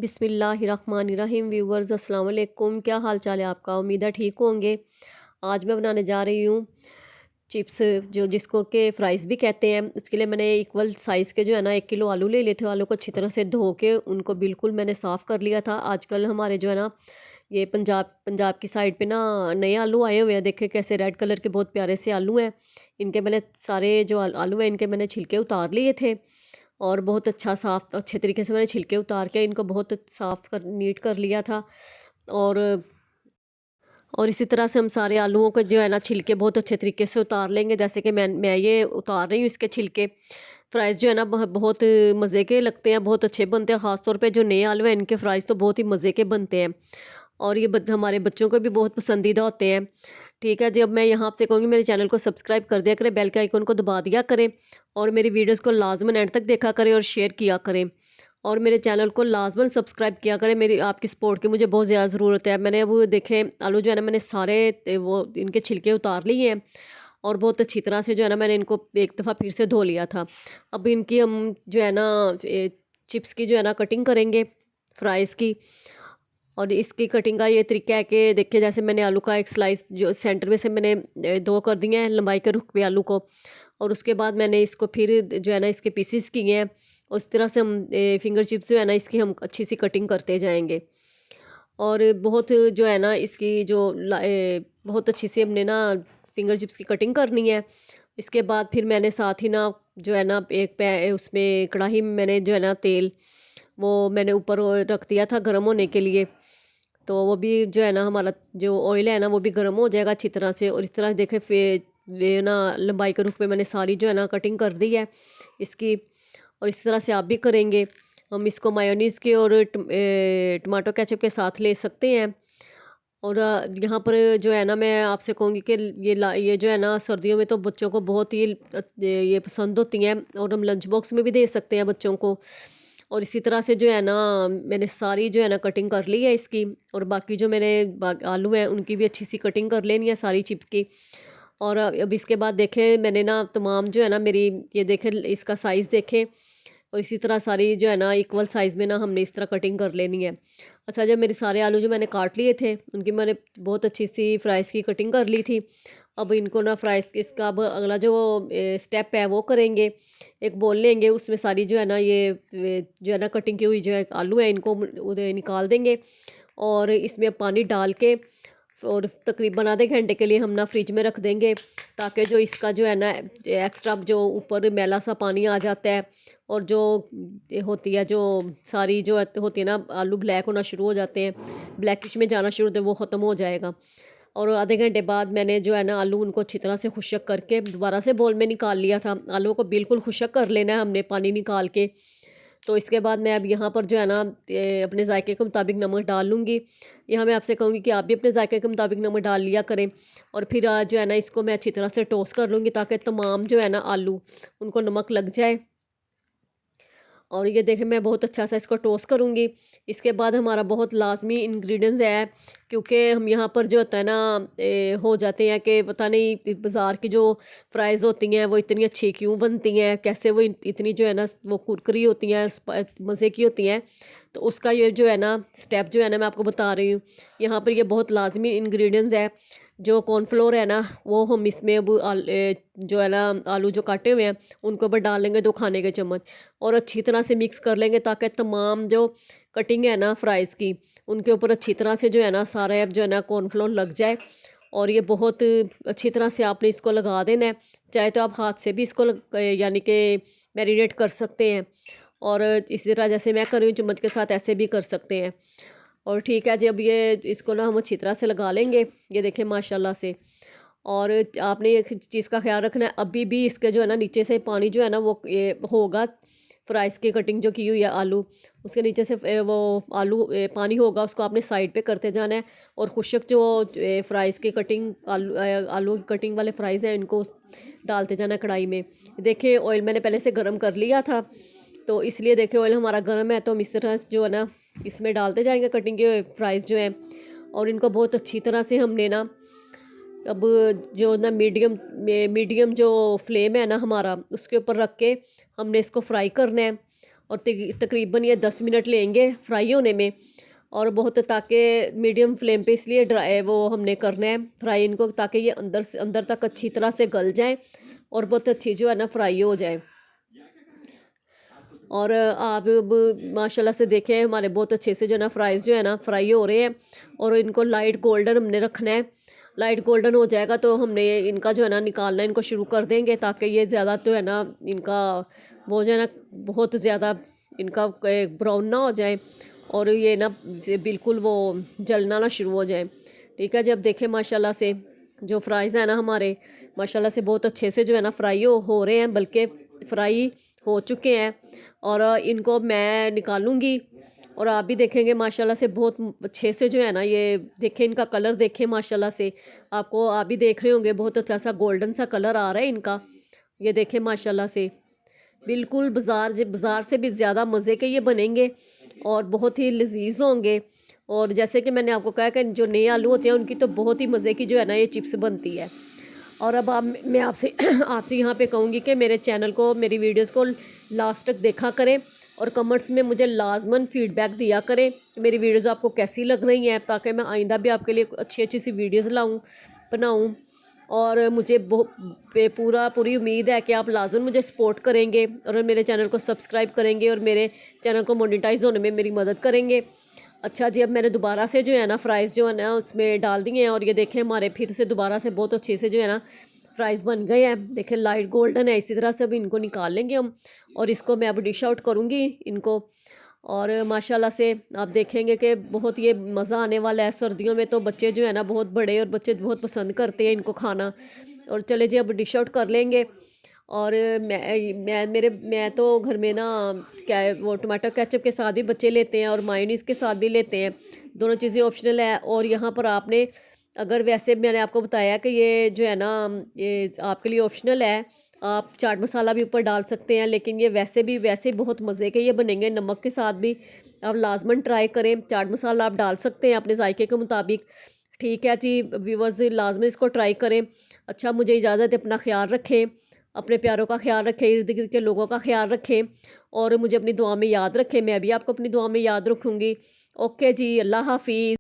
बिस्मिल्लाहिर्रहमानिर्रहीम। व्यूवर्स अस्सलाम वालेकुम, क्या हाल चाल है आपका? उम्मीद है ठीक होंगे। आज मैं बनाने जा रही हूँ चिप्स, जो जिसको के फ्राइज़ भी कहते हैं। उसके लिए मैंने इक्वल साइज़ के जो है ना 1 किलो आलू ले लिए थे। आलू को अच्छी तरह से धो के उनको बिल्कुल मैंने साफ़ कर लिया था। आजकल हमारे जो है ना ये पंजाब पंजाब की साइड पे ना नए आलू आए हुए हैं। देखे कैसे रेड कलर के बहुत प्यारे से आलू हैं। इनके मैंने सारे जो आलू हैं इनके मैंने छिलके उतार लिए थे और बहुत अच्छा साफ़ अच्छे तरीके से मैंने छिलके उतार के इनको बहुत साफ़ कर नीट कर लिया था। और इसी तरह से हम सारे आलूओं को जो है ना छिलके बहुत अच्छे तरीके से उतार लेंगे। जैसे कि मैं ये उतार रही हूँ इसके छिलके। फ्राइज़ जो है ना बहुत मज़े के लगते हैं, बहुत अच्छे बनते हैं। ख़ास तौर पे जो नए आलू हैं इनके फ्राइज़ तो बहुत ही मज़े के बनते हैं और ये हमारे बच्चों को भी बहुत पसंदीदा होते हैं। ठीक है जी, अब मैं यहाँ आपसे कहूँगी मेरे चैनल को सब्सक्राइब कर दिया करें, बेल के आइकन को दबा दिया करें और मेरी वीडियोज़ को लाज़िमन एंड तक देखा करें और शेयर किया करें और मेरे चैनल को लाज़िमन सब्सक्राइब किया करें। मेरी आपकी सपोर्ट की मुझे बहुत ज़्यादा ज़रूरत है। मैंने अब देखे आलू जो है ना मैंने सारे वो इनके छिलके उतार लिए हैं और बहुत अच्छी तरह से जो है ना मैंने इनको एक दफ़ा फिर से धो लिया था। अब इनकी हम जो है ना चिप्स की जो है ना कटिंग करेंगे फ्राइज़ की। और इसकी कटिंग का ये तरीका है कि देखिए जैसे मैंने आलू का एक स्लाइस जो सेंटर में से मैंने दो कर दिए हैं लंबाई के रुख पे आलू को। और उसके बाद मैंने इसको फिर जो है ना इसके पीसेस किए हैं। उस तरह से हम फिंगर चिप्स जो है ना इसकी हम अच्छी सी कटिंग करते जाएंगे। और बहुत जो है ना इसकी जो बहुत अच्छी सी हमने ना फिंगर चिप्स की कटिंग करनी है। इसके बाद फिर मैंने साथ ही ना जो है ना एक उसमें कढ़ाई में मैंने जो है ना तेल वो मैंने ऊपर रख दिया था गर्म होने के लिए। तो वो भी जो है ना हमारा जो ऑयल है ना वो भी गर्म हो जाएगा अच्छी तरह से। और इस तरह देखे वे ना लंबाई के रुख पे मैंने सारी जो है ना कटिंग कर दी है इसकी। और इस तरह से आप भी करेंगे। हम इसको मायोनीज़ के और टमाटो केचप के साथ ले सकते हैं। और यहाँ पर जो है ना मैं आपसे कहूँगी कि ये जो है ना सर्दियों में तो बच्चों को बहुत ही ये पसंद होती हैं और हम लंच बॉक्स में भी दे सकते हैं बच्चों को। और इसी तरह से जो है ना मैंने सारी जो है ना कटिंग कर ली है इसकी। और बाकी जो मेरे आलू हैं उनकी भी अच्छी सी कटिंग कर लेनी है सारी चिप्स की। और अब इसके बाद देखें मैंने ना तमाम जो है ना मेरी ये देखें इसका साइज़ देखें। और इसी तरह सारी जो है ना इक्वल साइज़ में ना हमने इस तरह कटिंग कर लेनी है। अच्छा, जब मेरे सारे आलू जो मैंने काट लिए थे उनकी मैंने बहुत अच्छी सी फ्राइज़ की कटिंग कर ली थी। अब इनको ना फ्राइज़ इसका अब अगला जो स्टेप है वो करेंगे। एक बोल लेंगे उसमें सारी जो है ना ये जो है ना कटिंग की हुई जो है आलू है इनको उधर निकाल देंगे। और इसमें पानी डाल के और तकरीबन आधे घंटे के लिए हम ना फ्रिज में रख देंगे ताकि जो इसका जो है ना एक्स्ट्रा जो ऊपर मैला सा पानी आ जाता है और जो होती है जो सारी जो होती है ना आलू ब्लैक होना शुरू हो जाते हैं, ब्लैकिश में जाना शुरू होते हैं, वो ख़त्म हो जाएगा। और आधे घंटे बाद मैंने जो है ना आलू उनको अच्छी तरह से खुशक करके दोबारा से बोल में निकाल लिया था। आलू को बिल्कुल खुशक कर लेना है हमने पानी निकाल के। तो इसके बाद मैं अब यहाँ पर जो है ना अपने जायके के मुताबिक नमक डाल लूँगी। यहाँ मैं आपसे कहूँगी कि आप भी अपने जायके के मुताबिक नमक डाल लिया करें। और फिर जो है ना इसको मैं अच्छी तरह से टोस्ट कर लूँगी ताकि तमाम जो है ना आलू उनको नमक लग जाए। और ये देखें मैं बहुत अच्छा सा इसको टोस्ट करूँगी। इसके बाद हमारा बहुत लाजमी इंग्रेडिएंट्स है क्योंकि हम यहाँ पर जो होता है ना हो जाते हैं कि पता नहीं बाज़ार की जो फ्राइज़ होती हैं वो इतनी अच्छी क्यों बनती हैं, कैसे वो इतनी जो है ना वो कुरकुरी होती हैं, मज़े की होती हैं। तो उसका ये जो है ना स्टेप जो है ना मैं आपको बता रही हूँ। यहाँ पर ये बहुत लाजमी इंग्रेडिएंट्स है। जो कॉर्नफ्लोर है ना वो हम इसमें अब जो है ना आलू जो काटे हुए हैं उनको ऊपर डाल लेंगे 2 खाने के चम्मच। और अच्छी तरह से मिक्स कर लेंगे ताकि तमाम जो कटिंग है ना फ्राइज़ की उनके ऊपर अच्छी तरह से जो है ना सारा जो है ना कॉर्नफ्लोर लग जाए। और ये बहुत अच्छी तरह से आपने इसको लगा देना है। चाहे तो आप हाथ से भी इसको यानी कि मैरिनेट कर सकते हैं और इसी तरह जैसे मैं कर रही हूँ चम्मच के साथ ऐसे भी कर सकते हैं। और ठीक है जी, अब ये इसको ना हम अच्छी तरह से लगा लेंगे। ये देखें माशाल्लाह से। और आपने एक चीज़ का ख्याल रखना है, अभी भी इसके जो है ना नीचे से पानी जो है ना वो ये होगा। फ्राइज़ की कटिंग जो की हुई है आलू उसके नीचे से वो आलू पानी होगा, उसको आपने साइड पे करते जाना है। और खुशक जो फ्राइज़ की कटिंग आलू की कटिंग वाले फ्राइज़ हैं इनको डालते जाना है कढ़ाई में। देखिए ऑयल मैंने पहले से गर्म कर लिया था तो इसलिए देखिए ऑयल हमारा गर्म है तो हम इस तरह जो है ना इसमें डालते जाएंगे कटिंग के फ्राइज़ जो हैं। और इनको बहुत अच्छी तरह से हमने ना अब जो ना मीडियम जो फ्लेम है ना हमारा उसके ऊपर रख के हमने इसको फ्राई करना है। और तकरीबन ये 10 मिनट लेंगे फ्राई होने में। और बहुत ताकि मीडियम फ्लेम पे इसलिए ड्राई वो हमने करना है फ्राई इनको, ताकि ये अंदर से अंदर तक अच्छी तरह से गल जाए और बहुत अच्छी जो है ना फ्राई हो जाए। और आप माशाल्लाह से देखें हमारे बहुत अच्छे से जो है ना फ्राइज़ जो है ना फ्राई हो रहे हैं। और इनको लाइट गोल्डन हमने रखना है। लाइट गोल्डन हो जाएगा तो हमने इनका जो है ना निकालना इनको शुरू कर देंगे, ताकि ये ज़्यादा तो है ना इनका वो जो है ना बहुत ज़्यादा इनका ब्राउन ना हो जाए और ये ना बिल्कुल वो जलना ना शुरू हो जाए। ठीक है, जब देखें माशाल्लाह से जो फ्राइज़ है ना हमारे माशाल्लाह से बहुत अच्छे से जो है ना फ्राई हो रहे हैं, बल्कि फ्राई हो चुके हैं। और इनको मैं निकालूंगी और आप भी देखेंगे माशाल्लाह से बहुत अच्छे से जो है ना ये देखें इनका कलर देखें माशाल्लाह से, आपको आप भी देख रहे होंगे बहुत अच्छा सा गोल्डन सा कलर आ रहा है इनका। ये देखें माशाल्लाह से बिल्कुल बाज़ार से भी ज़्यादा मज़े के ये बनेंगे और बहुत ही लजीज होंगे। और जैसे कि मैंने आपको कहा कि जो नए आलू होते हैं उनकी तो बहुत ही मज़े की जो है ना ये चिप्स बनती है। और अब आप मैं आपसे आपसे यहाँ पे कहूँगी कि मेरे चैनल को मेरी वीडियोस को लास्ट तक देखा करें और कमेंट्स में मुझे लाजमन फीडबैक दिया करें मेरी वीडियोस आपको कैसी लग रही हैं, ताकि मैं आइंदा भी आपके लिए अच्छी अच्छी सी वीडियोस बनाऊँ। और मुझे पूरी उम्मीद है कि आप लाजमन मुझे सपोर्ट करेंगे और मेरे चैनल को सब्सक्राइब करेंगे और मेरे चैनल को मोनेटाइज होने में मेरी मदद करेंगे। अच्छा जी, अब मैंने दोबारा से जो है ना फ्राइज़ जो है ना उसमें डाल दिए हैं और ये देखें हमारे फिर से दोबारा से बहुत अच्छे से जो है ना फ्राइज़ बन गए हैं। देखें लाइट गोल्डन है, इसी तरह से अब इनको निकाल लेंगे हम और इसको मैं अब डिश आउट करूँगी इनको। और माशाल्लाह से आप देखेंगे कि बहुत ये मज़ा आने वाला है। सर्दियों में तो बच्चे जो है ना बहुत बड़े और बच्चे बहुत पसंद करते हैं इनको खाना। और चले जी अब डिश आउट कर लेंगे। और मैं तो घर में ना क्या है वो टमाटो केचप के साथ भी बच्चे लेते हैं और मायोनीज़ के साथ भी लेते हैं, दोनों चीज़ें ऑप्शनल है। और यहाँ पर आपने अगर वैसे मैंने आपको बताया कि ये जो है ना ये आपके लिए ऑप्शनल है, आप चाट मसाला भी ऊपर डाल सकते हैं, लेकिन ये वैसे बहुत मज़े के ये बनेंगे। नमक के साथ भी आप लाजमन ट्राई करें। चाट मसाला आप डाल सकते हैं अपने जायके के मुताबिक। ठीक है जी व्यूअर्स, लाजमन इसको ट्राई करें। अच्छा, मुझे इजाज़त है, अपना ख्याल रखें, अपने प्यारों का ख्याल रखें, इर्द गिर्द के लोगों का ख्याल रखें और मुझे अपनी दुआ में याद रखें। मैं भी आपको अपनी दुआ में याद रखूँगी। ओके जी, अल्लाह हाफिज़।